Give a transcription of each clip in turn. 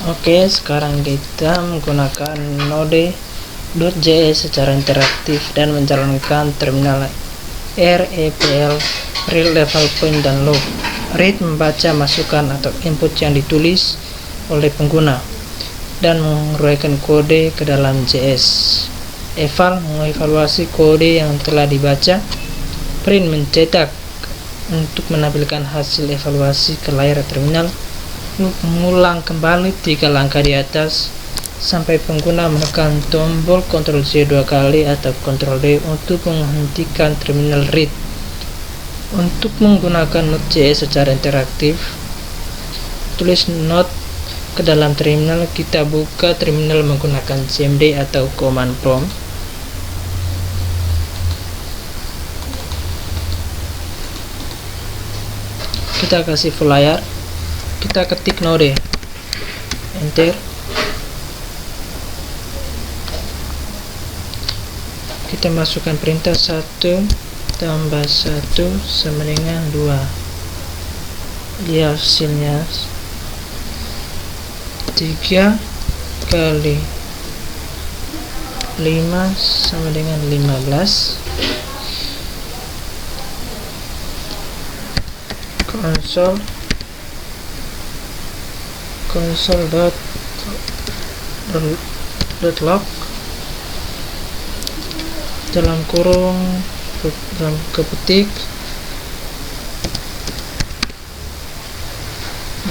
Oke, sekarang kita menggunakan Node.js secara interaktif dan menjalankan terminal REPL, Read Level Point dan Log. Read membaca masukan atau input yang ditulis oleh pengguna dan menguraikan kode ke dalam JS. Eval mengevaluasi kode yang telah dibaca. Print mencetak untuk menampilkan hasil evaluasi ke layar terminal. Mengulang kembali 3 langkah di atas sampai pengguna menekan tombol Ctrl C 2 kali atau Ctrl D untuk menghentikan terminal read. Untuk menggunakan Node.js secara interaktif, tulis Node ke dalam terminal. Kita buka terminal menggunakan cmd atau command prompt. Kita kasih full layar, kita ketik Node, enter. Kita masukkan perintah 1 tambah 1 sama dengan 2. Dia hasilnya 3 kali 5 sama dengan 15. console.log dalam kurung dalam kepetik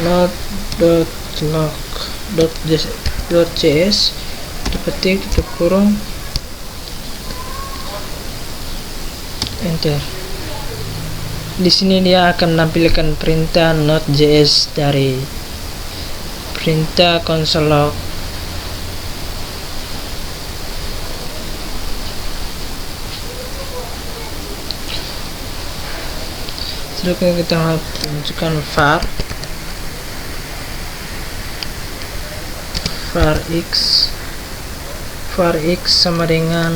node.log.js dipetik tutup kurung, enter. Di sini dia akan menampilkan perintah Node.js dari perintah console log. Selanjutnya kita masukkan var x sama dengan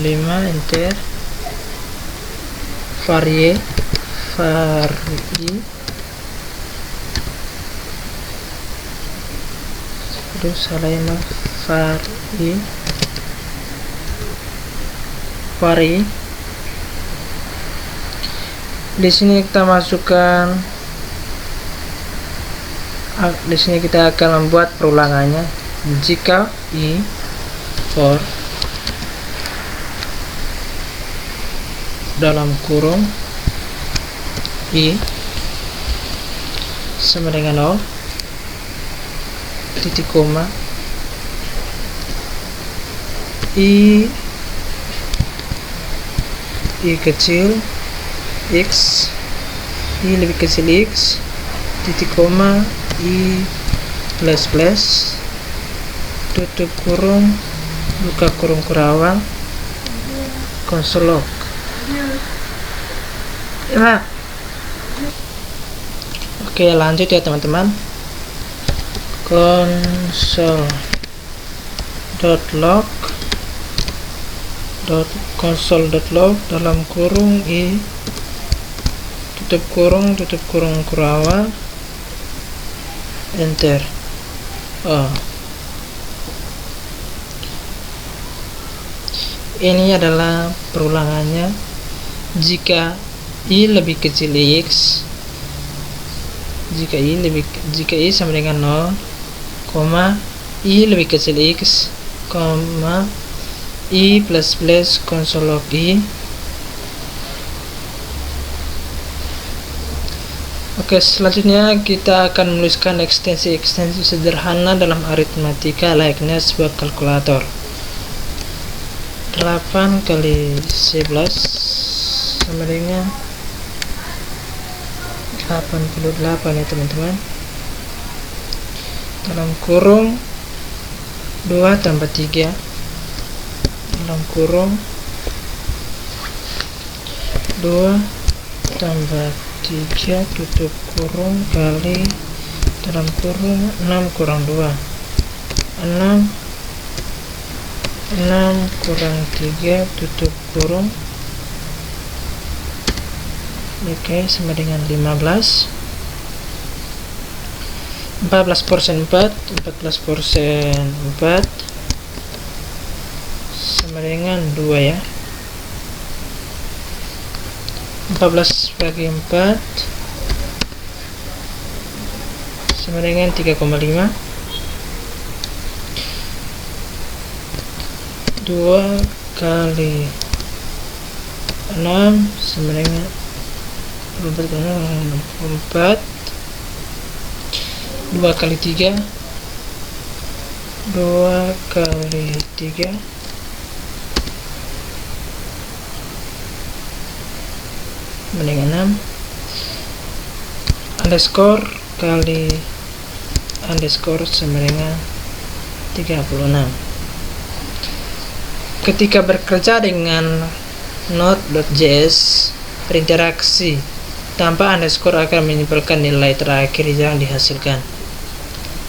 5, enter. var y di sini kita masukkan, di sini kita akan membuat perulangannya. Jika i for dalam kurung i sama dengan 0, titik koma, i kecil x, i lebih kecil x, titik koma, i plus plus, tutup kurung, buka kurung kurawal, console log. Oke, lanjut ya teman-teman. console.log dalam kurung i tutup kurung kurawal, enter. Ini adalah perulangannya. Jika i lebih kecil x, jika i sama dengan 0, i lebih kecil x, i plus plus console log i. Oke, selanjutnya kita akan menuliskan ekstensi sederhana dalam aritmatika layaknya sebuah kalkulator. 8 kali 11 sama dengan 88 ya teman-teman. Dalam kurung 2 tambah 3 dalam kurung 2 tambah 3 tutup kurung kali dalam kurung 6 kurang 2 6 kurang 3 tutup kurung, oke, sama dengan 15. 14% 4 14% 4 sama dengan 2 ya. 14 bagi 4 sama dengan 3,5. 2 kali 6 sama dengan 4. 2 kali 3 2 kali 3 dengan 6 underscore kali underscore sama dengan 36. Ketika bekerja dengan Node.js berinteraksi tanpa underscore akan menyimpan nilai terakhir yang dihasilkan.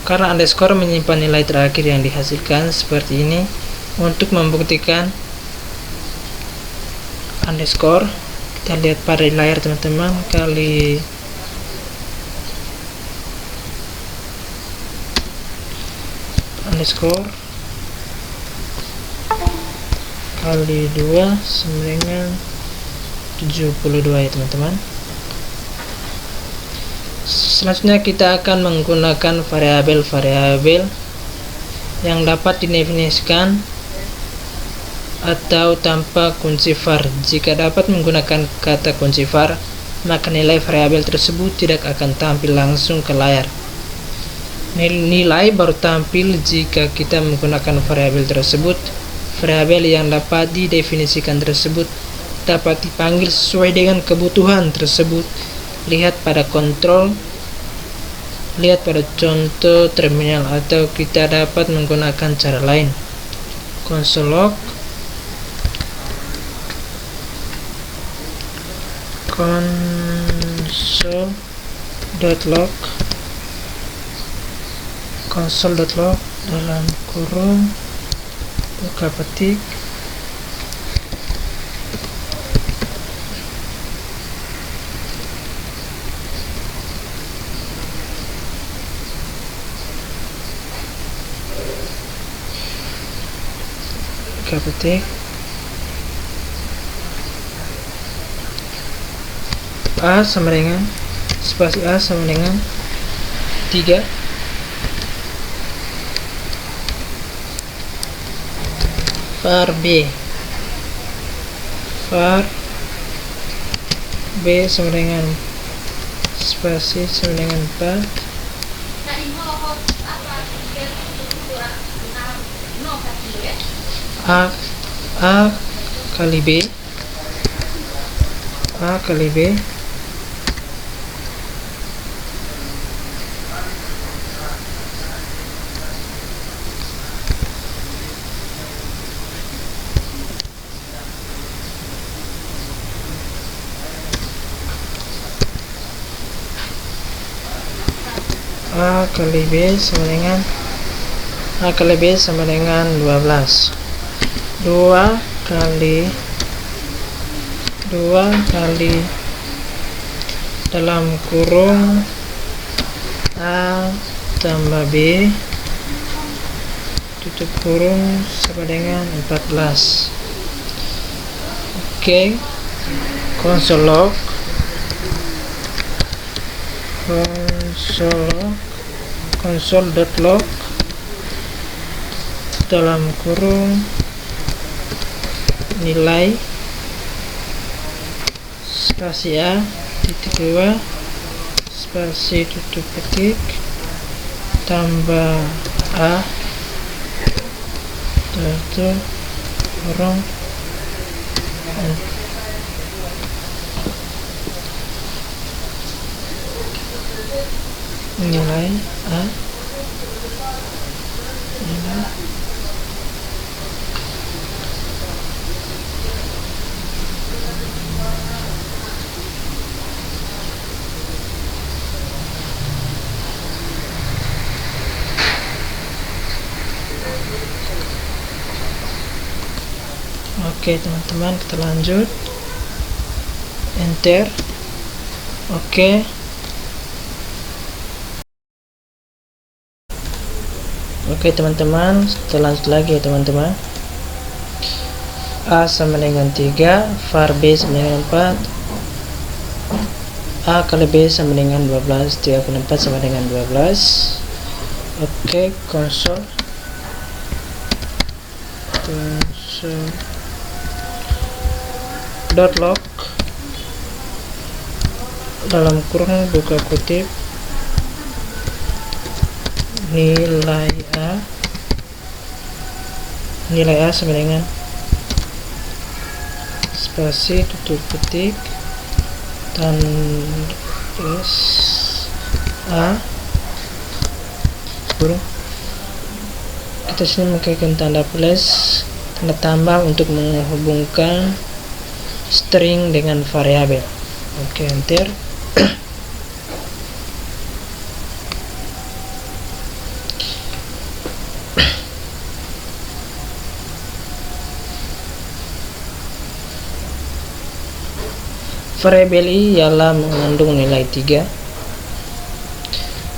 Karena underscore menyimpan nilai terakhir yang dihasilkan seperti ini, untuk membuktikan underscore, kita lihat pada layar teman-teman, kali underscore kali 2 sama dengan 72 ya teman-teman. Selanjutnya kita akan menggunakan variabel-variabel yang dapat didefinisikan atau tanpa kunci var. Jika dapat menggunakan kata kunci var, maka nilai variabel tersebut tidak akan tampil langsung ke layar. Nilai baru tampil jika kita menggunakan variabel tersebut. Variabel yang dapat didefinisikan tersebut dapat dipanggil sesuai dengan kebutuhan tersebut. Lihat pada contoh terminal, atau kita dapat menggunakan cara lain. Console log console.log dalam kurung buka petik A sama dengan spasi A sama dengan 3 var B sama dengan spasi sama dengan 4 A kali B A kali B sama dengan 12. 2 kali dalam kurung A tambah B tutup kurung sama dengan 14. Oke. console.log dalam kurung nilai spasi A titik 2 spasi tutup petik tambah A tutup kurung nilai A Oke teman-teman, kita lanjut, enter. Oke. Oke teman-teman, kita lanjut lagi ya teman-teman. A sama dengan 3, var B sama dengan 4, A kali B sama dengan 12, 3 kali 4 sama dengan 12. Oke, konsol dot log dalam kurung buka kutip nilai A sama dengan spasi tutup ketik tandus A kurung. Kita sini memakai tanda plus, tanda tambah untuk menghubungkan string dengan variabel. Oke, enter. Variabel i ialah mengandung nilai 3.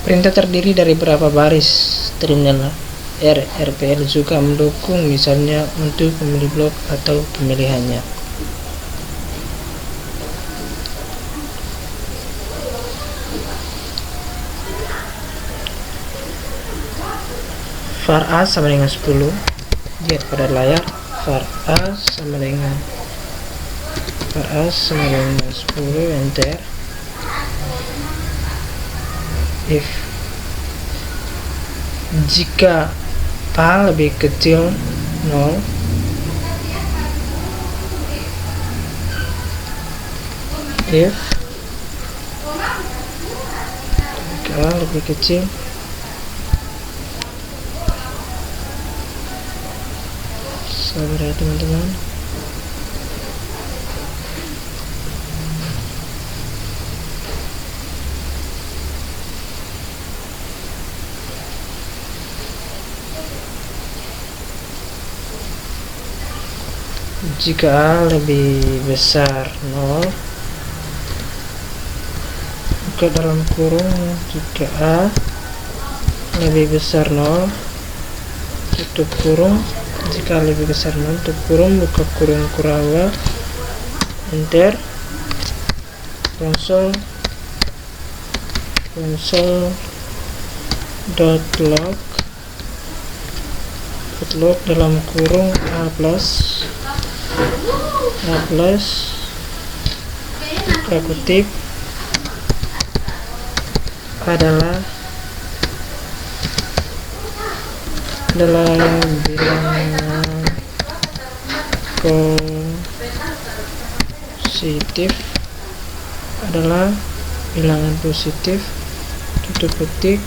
Perintah terdiri dari berapa baris? Terminal RPL juga mendukung misalnya untuk memilih blok atau pemilihannya. Var A sama dengan 10. Lihat pada layar, var A sama dengan 10, enter. If jika A lebih kecil 0, if jika A lebih kecil sabar ya teman-teman. Jika A lebih besar 0, buka dalam kurung, jika A lebih besar 0, tutup kurung, jika lebih besar 0, tutup kurung, buka kurung kurawal, enter. Konsol dot log dalam kurung A plus buka kutip adalah bilangan positif, tutup ketik,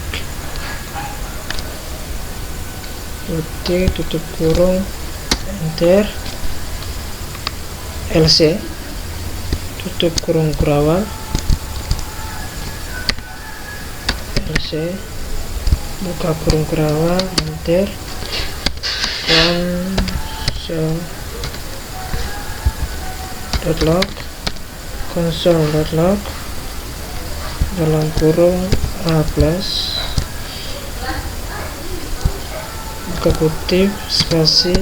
tutup kurung, enter. LC tutup kurung kurawal, LC buka kurung kurawal, enter. Console.log dalam kurung A plus buka kutip spasi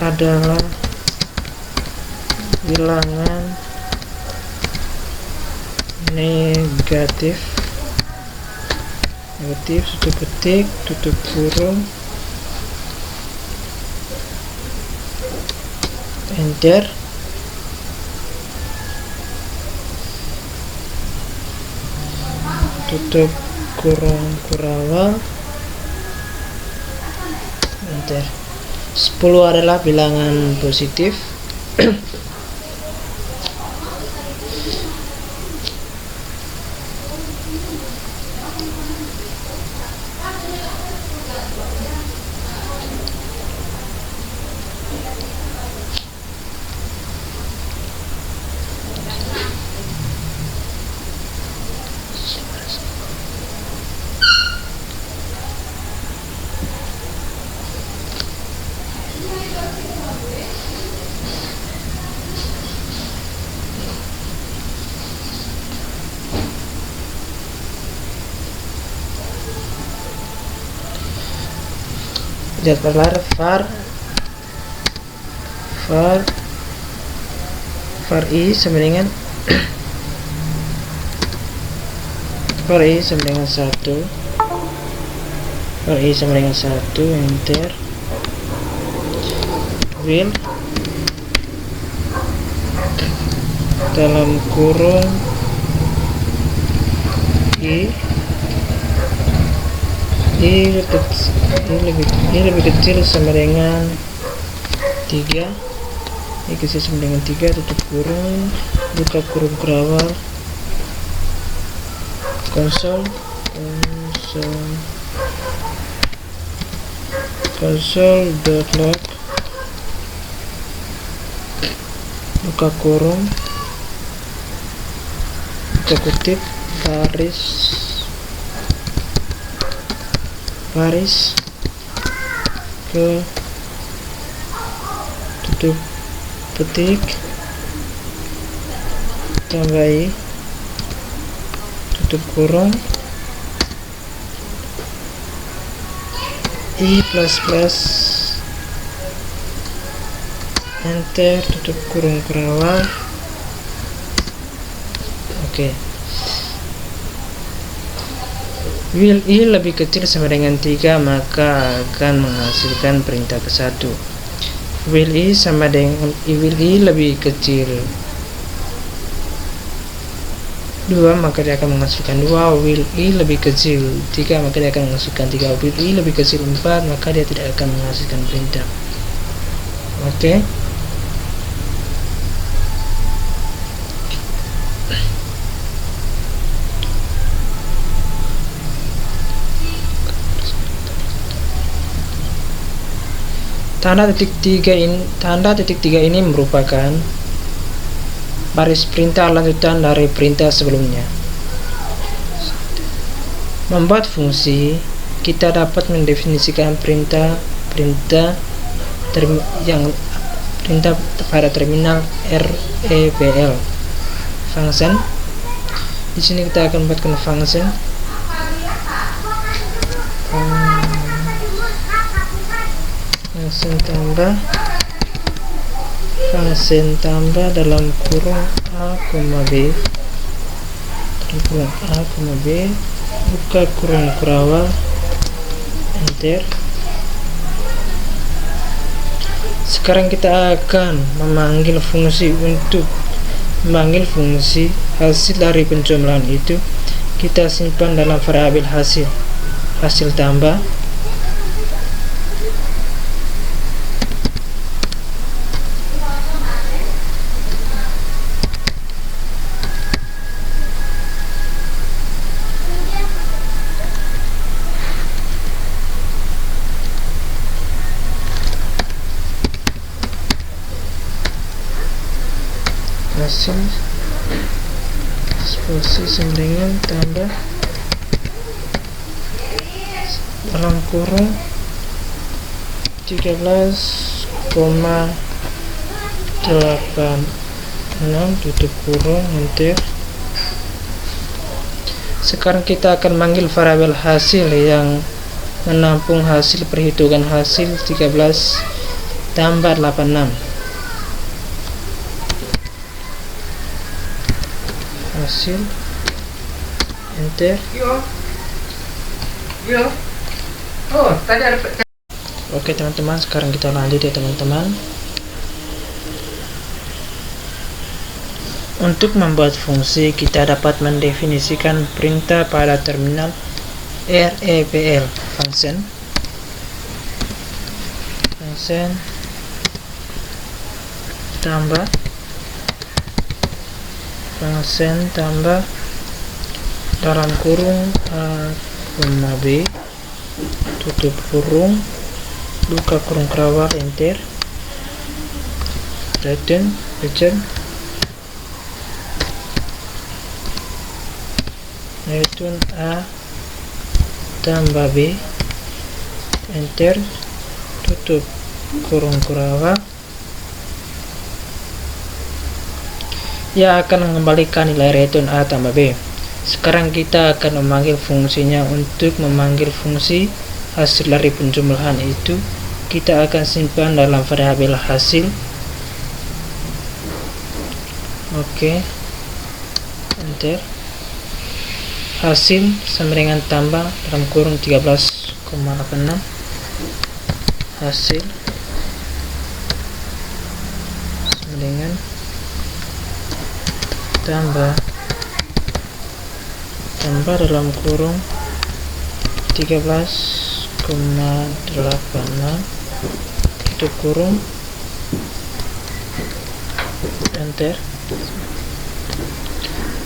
adalah bilangan negatif, tutup ketik, tutup kurung, enter. Tutup kurung kurawal, enter. 10 adalah bilangan positif. jadwal var i sama dengan var i sama dengan 1, var i sama dengan 1, enter. Will dalam kurung i lebih kecil sama dengan 3, i kecil sama dengan 3, tutup kurung, buka kurung kerawal, console.log, buka kurung, buka kutip, baris ke tutup petik, tambah i, tutup kurung, i++, enter, tutup kurung kerawal. Oke. Will i lebih kecil sama dengan 3, maka akan menghasilkan perintah ke-1. Will i sama dengan will i lebih kecil 2, maka dia akan menghasilkan 2. Will i lebih kecil 3, maka dia akan menghasilkan 3. Will i lebih kecil 4, maka dia tidak akan menghasilkan perintah. Oke. Tanda titik tiga ini merupakan baris perintah lanjutan dari perintah sebelumnya. Membuat fungsi, kita dapat mendefinisikan perintah pada terminal REPL. Function. Di sini kita akan buatkan function. Function tambah dalam kurung a, b, buka kurung kerawal, enter. Sekarang kita akan memanggil fungsi. Untuk memanggil fungsi hasil dari penjumlahan itu, kita simpan dalam variabel hasil tambah. Hasil ekspresi sama dengan tambah dalam kurung 13,86, tutup kurung, enter. Sekarang kita akan manggil variabel hasil yang menampung hasil perhitungan hasil 13 tambah 86. Hasil, enter. Oh, tadi ada. Oke teman-teman, sekarang kita lanjut ya teman-teman. Untuk membuat fungsi, kita dapat mendefinisikan perintah pada terminal REPL. Function tambah dalam kurung a, b, tutup kurung, buka kurung kerawal, enter. Return a tambah b, enter. Tutup kurung kerawal. Ia akan mengembalikan nilai return a tambah b. Sekarang kita akan memanggil fungsinya. Untuk memanggil fungsi, hasil dari penjumlahan itu kita akan simpan dalam variabel hasil. Oke, enter. Hasil sama dengan tambah dalam kurung 13,86. Hasil sama dengan tambah dalam kurung 13,86 tutup kurung, enter.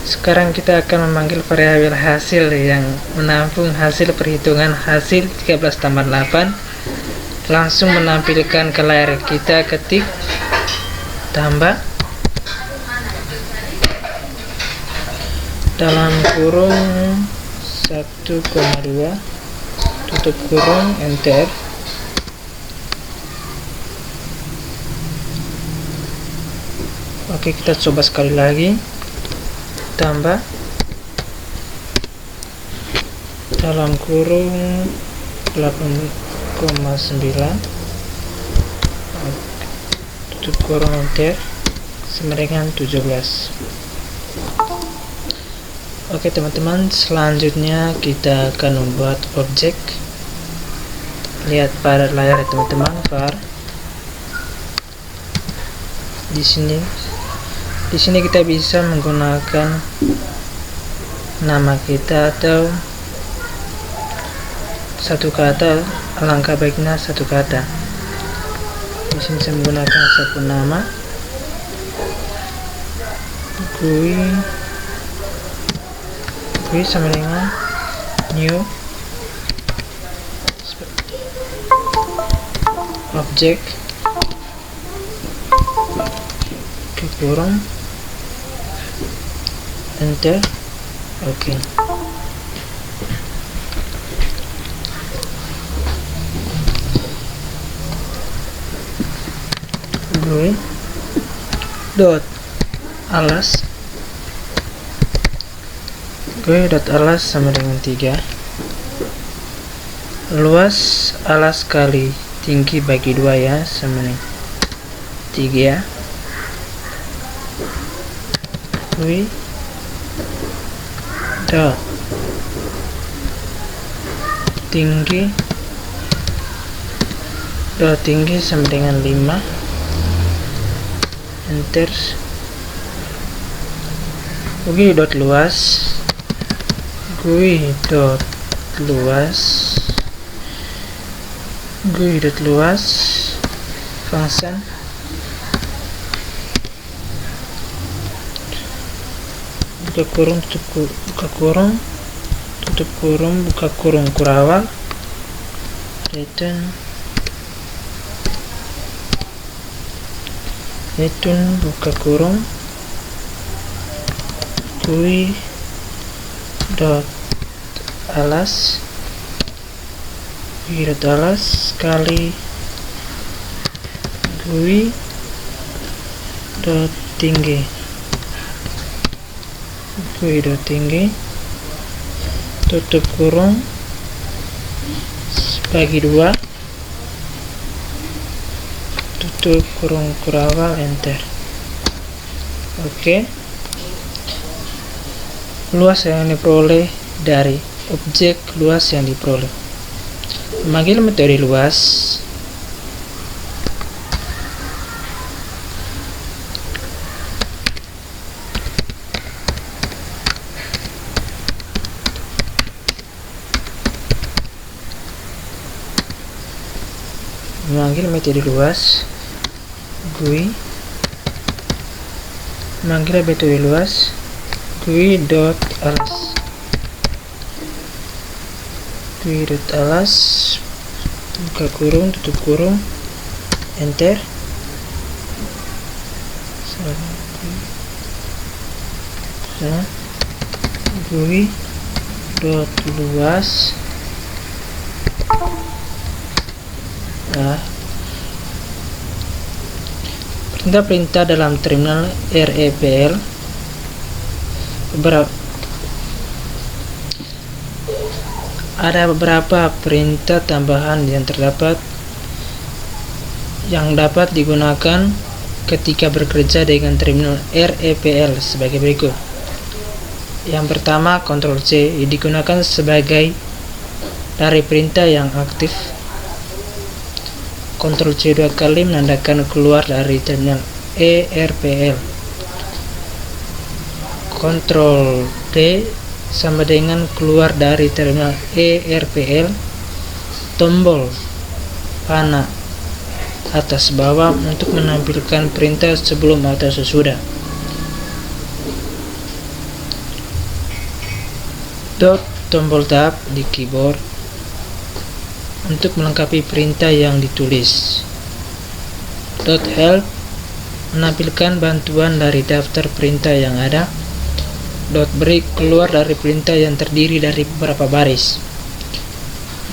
Sekarang kita akan memanggil variabel hasil yang menampung hasil perhitungan hasil 13 tambah 8. Langsung menampilkan ke layar kita, ketik tambah dalam kurung 1,2 tutup kurung, enter. Oke, kita coba sekali lagi. Tambah dalam kurung 8,9 tutup kurung, enter, sama dengan 17. Oke teman-teman, selanjutnya kita akan membuat objek. Lihat pada layar ya teman-teman, var. Di sini kita bisa menggunakan nama kita atau satu kata, alangkah baiknya satu kata. Di sini saya menggunakan satu nama, GUI sama dengan new objek ke kurung, enter. Oke. GUI dot alas sama dengan 3. Luas alas kali tinggi bagi 2 ya, sama dengan 3. GUI dot tinggi sama dengan 5, enter. GUI dot luas function buka kurung tutup kurung buka kurung kurawal, return buka kurung GUI dot alas kali GUI dot tinggi tutup kurung bagi 2 tutup kurung kurawal, enter. Oke. Luas yang diperoleh dari objek luas yang diperoleh. Memanggil metode luas. Memanggil metode luas GUI, memanggil metode luas GUI dot alas buka kurung tutup kurung, enter. GUI dot luas perintah dalam terminal REPL Ada beberapa perintah tambahan yang dapat digunakan ketika bekerja dengan terminal REPL sebagai berikut. Yang pertama, Ctrl C digunakan sebagai dari perintah yang aktif. Ctrl C 2 kali menandakan keluar dari terminal ERPL. Ctrl D sama dengan keluar dari terminal ERPL. Tombol panah atas bawah untuk menampilkan perintah sebelum atau sesudah. Tombol tab di keyboard untuk melengkapi perintah yang ditulis. Help menampilkan bantuan dari daftar perintah yang ada. Break keluar dari perintah yang terdiri dari beberapa baris.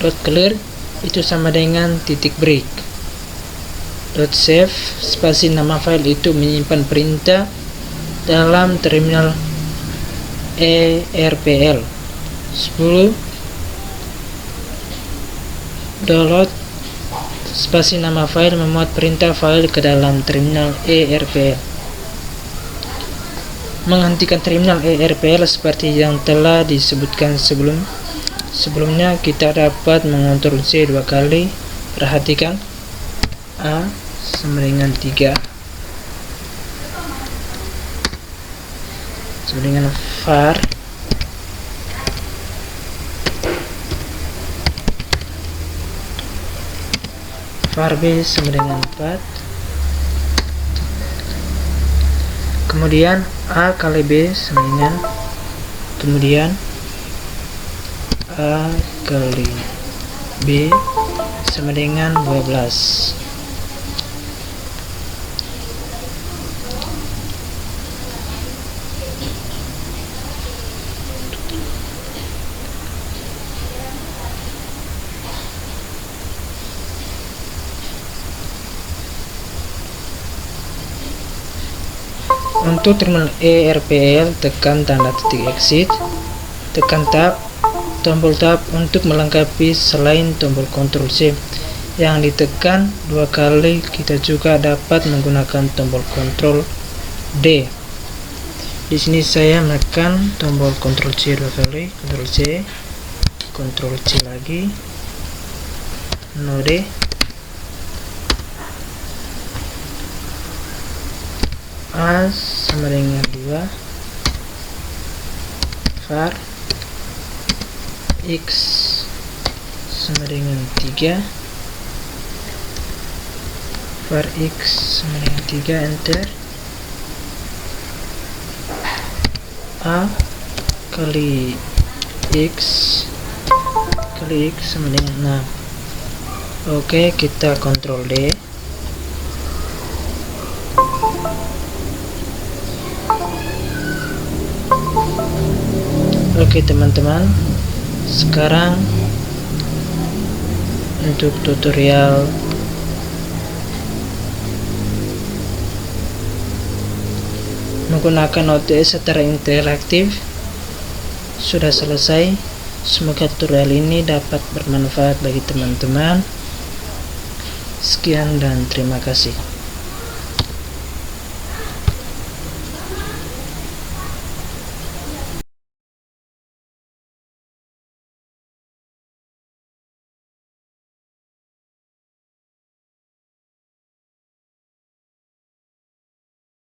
Clear itu sama dengan titik break. Save spasi nama file itu menyimpan perintah dalam terminal ERPL. 10. Download spasi nama file memuat perintah file ke dalam terminal ERPL. Menghentikan terminal ERPL seperti yang telah disebutkan sebelumnya, kita dapat mengontrol C 2 kali. Perhatikan A sama dengan 3 sama dengan var B sama dengan 4. Kemudian A kali B sama dengan, kemudian A kali B sama dengan 12. Untuk terminal ERPL, tekan tanda titik exit, tekan tab, tombol tab untuk melengkapi selain tombol Ctrl C yang ditekan 2 kali. Kita juga dapat menggunakan tombol Ctrl D. Di sini saya menekan tombol Ctrl C 2 kali, Ctrl C, Ctrl C lagi, node A sama dengan 2, var X sama dengan 3, var X sama dengan 3, enter. A kali X sama dengan 6. Oke, kita Ctrl D. Oke teman-teman, sekarang untuk tutorial menggunakan OTS secara interaktif sudah selesai. Semoga tutorial ini dapat bermanfaat bagi teman-teman. Sekian dan terima kasih.